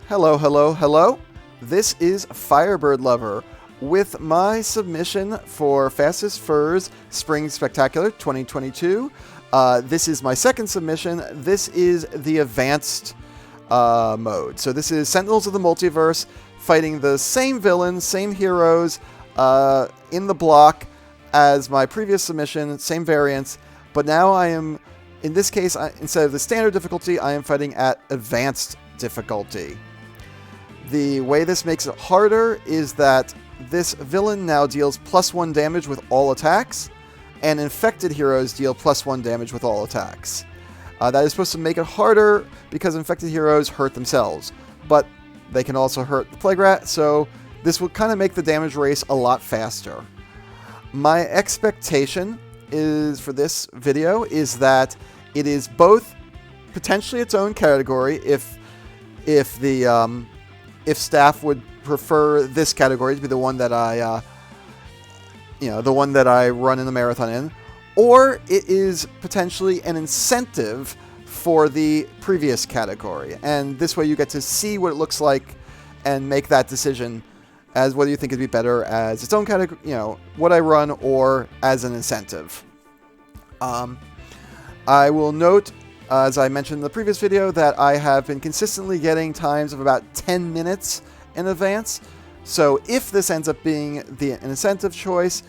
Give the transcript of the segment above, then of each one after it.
Hello, hello, hello. This is FirebirdLover with my submission for Fastest Furs Spring Spectacular 2022. This is my second submission. This is the advanced mode. So this is Sentinels of the Multiverse fighting the same villains, same heroes in the block as my previous submission, same variants. But now I am, in this case, instead of the standard difficulty, I am fighting at advanced difficulty. The way this makes it harder is that this villain now deals +1 damage with all attacks, and infected heroes deal +1 damage with all attacks. That is supposed to make it harder because infected heroes hurt themselves, but they can also hurt the Plague Rat, so this will kind of make the damage race a lot faster. My expectation is for this video is that it is both potentially its own category if staff would prefer this category to be the one that I the one that I run in the marathon in, or it is potentially an incentive for the previous category, and this way you get to see what it looks like and make that decision as whether you think it'd be better as its own category, what I run, or as an incentive. I will note, as I mentioned in the previous video, that I have been consistently getting times of about 10 minutes in advance. So if this ends up being an incentive choice,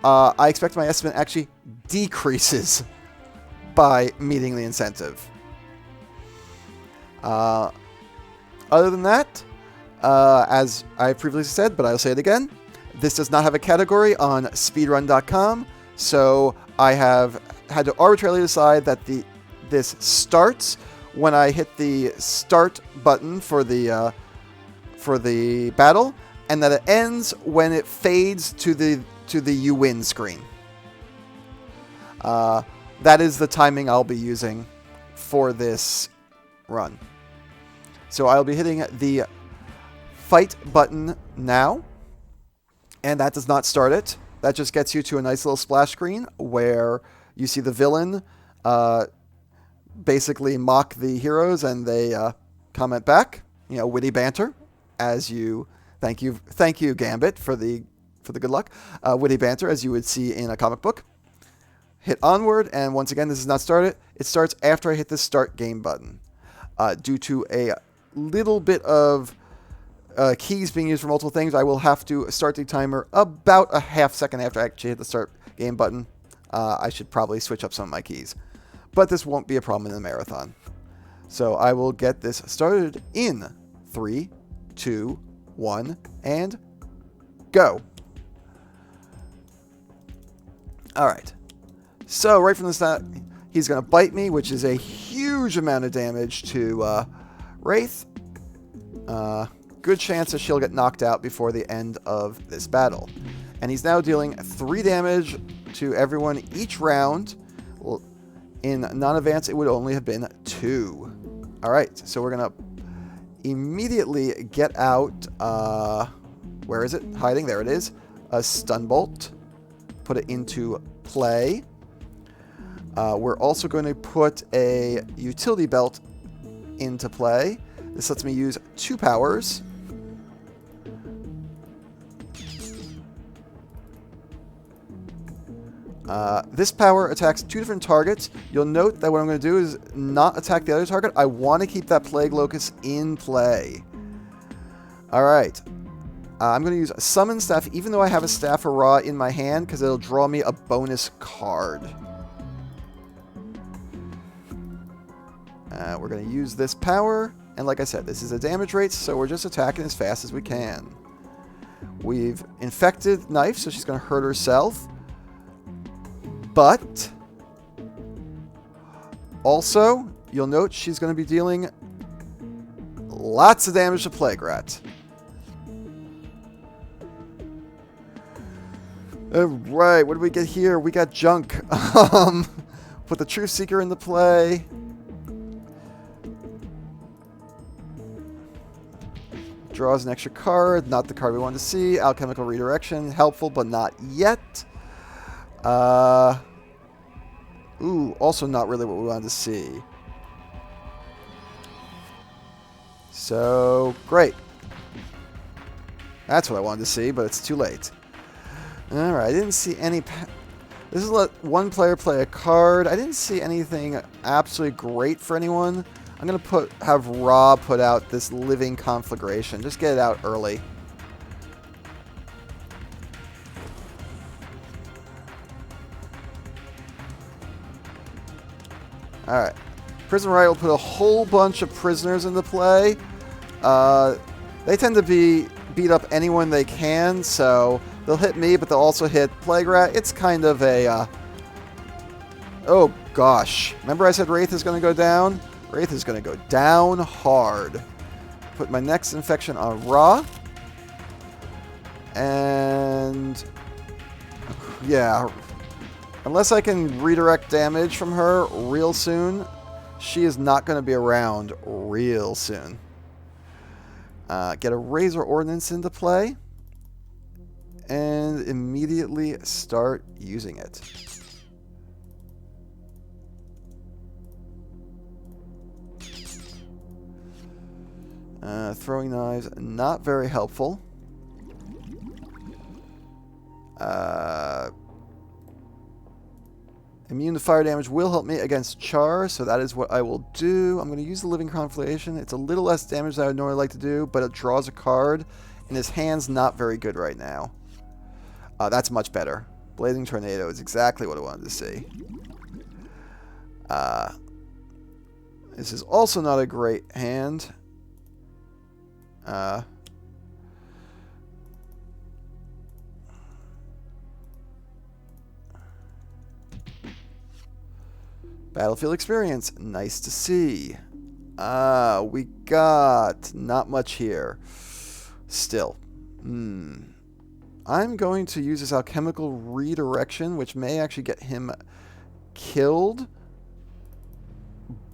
I expect my estimate actually decreases by meeting the incentive. Other than that, as I previously said, but I'll say it again, this does not have a category on speedrun.com, so I have had to arbitrarily decide that this starts when I hit the start button for the battle, and that it ends when it fades to the you win screen. That is the timing I'll be using for this run. So I'll be hitting the fight button now, and that does not start it. That just gets you to a nice little splash screen where you see the villain basically mock the heroes, and they comment back, witty banter, as you thank you Gambit for the good luck, witty banter as you would see in a comic book. Hit onward, and once again, this is not started. It starts after I hit the start game button. Due to a little bit of keys being used for multiple things, I will have to start the timer about a half second after I actually hit the start game button. I should probably switch up some of my keys, but this won't be a problem in the marathon. So I will get this started in 3, 2, 1, and go. All right. So right from the start, he's going to bite me, which is a huge amount of damage to Wraith. Good chance that she'll get knocked out before the end of this battle. And he's now dealing 3 damage to everyone each round. Well, in non-advance, it would only have been 2. All right, so we're going to immediately get out, where is it? Hiding, there it is. A stun bolt. Put it into play. We're also going to put a utility belt into play. This lets me use 2 powers. This power attacks 2 different targets. You'll note that what I'm going to do is not attack the other target. I want to keep that Plague Locust in play. Alright. I'm going to use Summon Staff, even though I have a Staff of Ra in my hand, because it'll draw me a bonus card. We're going to use this power, and like I said, this is a damage rate, so we're just attacking as fast as we can. We've infected Knife, so she's going to hurt herself. But also, you'll note she's going to be dealing lots of damage to Plague Rat. Alright, what do we get here? We got junk. Put the Truth Seeker into play. Draws an extra card, not the card we wanted to see. Alchemical Redirection, helpful, but not yet. Also not really what we wanted to see. So, great. That's what I wanted to see, but it's too late. Alright, I didn't see any... This is let one player play a card. I didn't see anything absolutely great for anyone. I'm going to have Rob put out this Living Conflagration. Just get it out early. Alright. Prison Riot will put a whole bunch of prisoners into play. They tend to beat up anyone they can, so they'll hit me, but they'll also hit Plague Rat. It's kind of a... oh, gosh. Remember I said Wraith is going to go down? Wraith is going to go down hard. Put my next infection on Ra. And... yeah. Unless I can redirect damage from her real soon, she is not going to be around real soon. Get a Razor Ordnance into play. And immediately start using it. Throwing knives, not very helpful. Immune to fire damage will help me against Char, so that is what I will do. I'm going to use the Living Conflagration. It's a little less damage than I would normally like to do, but it draws a card, and his hand's not very good right now. That's much better. Blazing Tornado is exactly what I wanted to see. This is also not a great hand. Battlefield experience. Nice to see. We got not much here. Still. I'm going to use this alchemical redirection, which may actually get him killed.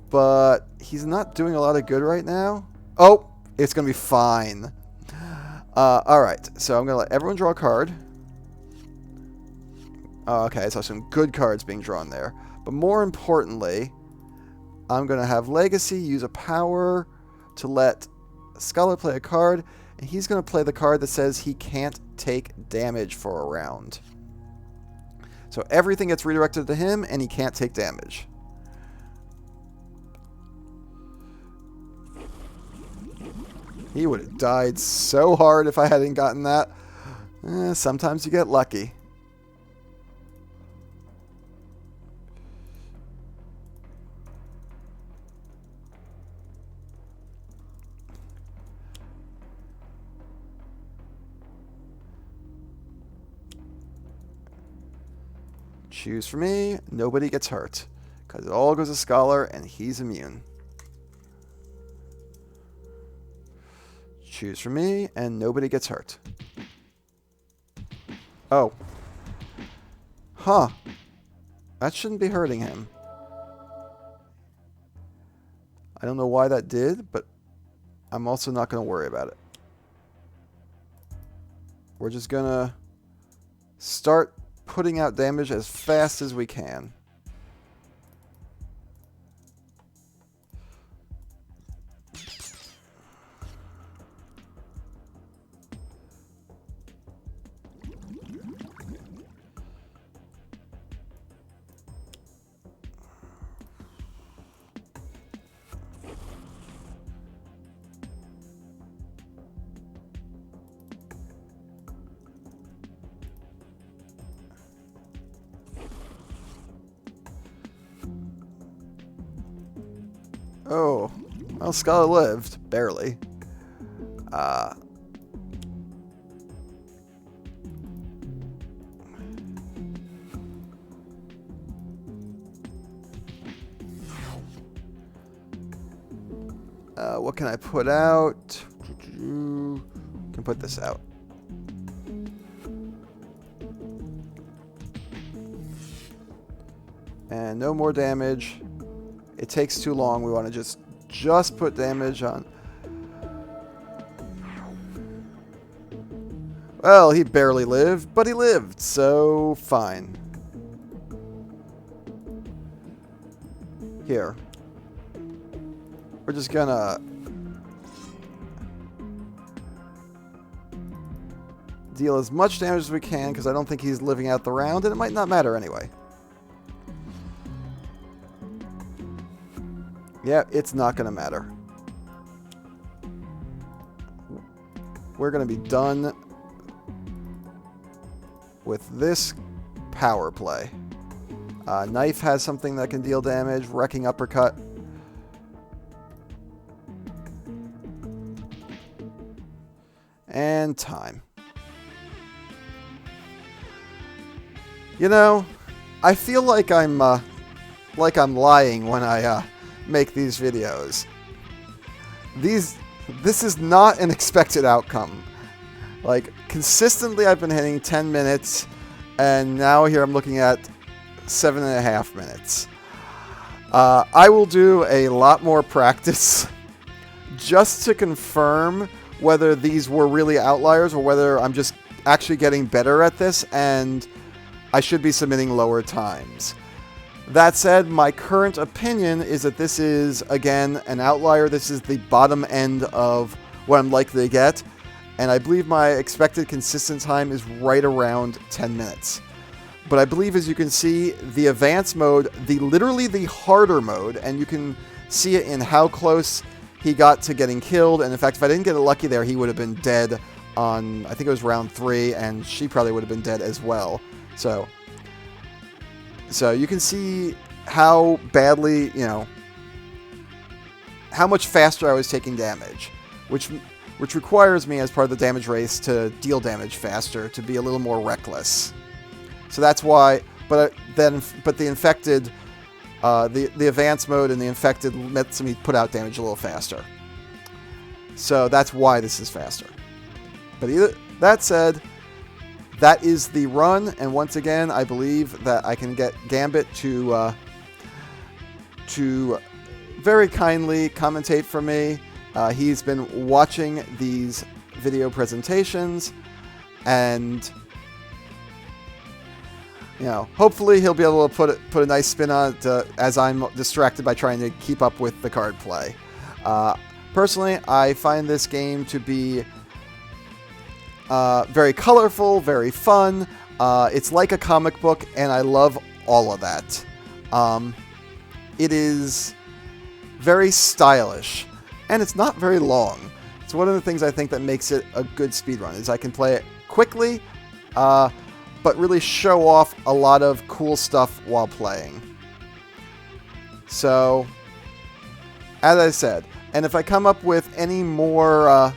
But he's not doing a lot of good right now. Oh, it's going to be fine. Alright, so I'm going to let everyone draw a card. Okay, so some good cards being drawn there. But more importantly, I'm going to have Legacy use a power to let Scholar play a card, and he's going to play the card that says he can't take damage for a round. So everything gets redirected to him, and he can't take damage. He would have died so hard if I hadn't gotten that. Sometimes you get lucky. Choose for me. Nobody gets hurt. Because it all goes to Scholar, and he's immune. Choose for me, and nobody gets hurt. Oh. Huh. That shouldn't be hurting him. I don't know why that did, but I'm also not going to worry about it. We're just going to start putting out damage as fast as we can. Oh, well, Scholar lived. Barely. What can I put out? Can put this out. And no more damage. It takes too long. We want to just put damage on. Well, he barely lived, but he lived, so fine. Here. We're just gonna deal as much damage as we can, because I don't think he's living out the round, and it might not matter anyway. Yeah, it's not going to matter. We're going to be done with this power play. Knife has something that can deal damage. Wrecking Uppercut. And time. You know, I feel like I'm lying when I make these videos. This is not an expected outcome. Like, consistently I've been hitting 10 minutes, and now here I'm looking at 7.5 minutes. I will do a lot more practice just to confirm whether these were really outliers or whether I'm just actually getting better at this and I should be submitting lower times. That said, my current opinion is that this is, again, an outlier. This is the bottom end of what I'm likely to get, and I believe my expected consistent time is right around 10 minutes. But I believe, as you can see, the advanced mode, literally the harder mode, and you can see it in how close he got to getting killed, and in fact, if I didn't get lucky there, he would have been dead on, I think it was round 3, and she probably would have been dead as well. So you can see how badly, you know, how much faster I was taking damage, which requires me, as part of the damage race, to deal damage faster, to be a little more reckless. So that's why, but the infected, the advanced mode and the infected lets me put out damage a little faster. So that's why this is faster. But that said, that is the run, and once again, I believe that I can get Gambit to very kindly commentate for me. He's been watching these video presentations, and you know, hopefully he'll be able to put a nice spin on it as I'm distracted by trying to keep up with the card play. Personally, I find this game to be very colorful, very fun. It's like a comic book, and I love all of that. It is very stylish, and it's not very long. It's one of the things I think that makes it a good speedrun, is I can play it quickly, but really show off a lot of cool stuff while playing. So, as I said, and if I come up with any more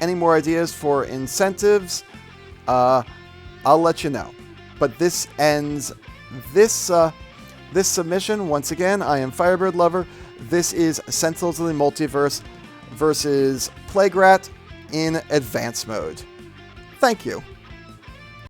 ideas for incentives, I'll let you know. But this ends this submission. Once again, I am FirebirdLover. This is Sentinels of the Multiverse versus Plague Rat in advanced mode. Thank you.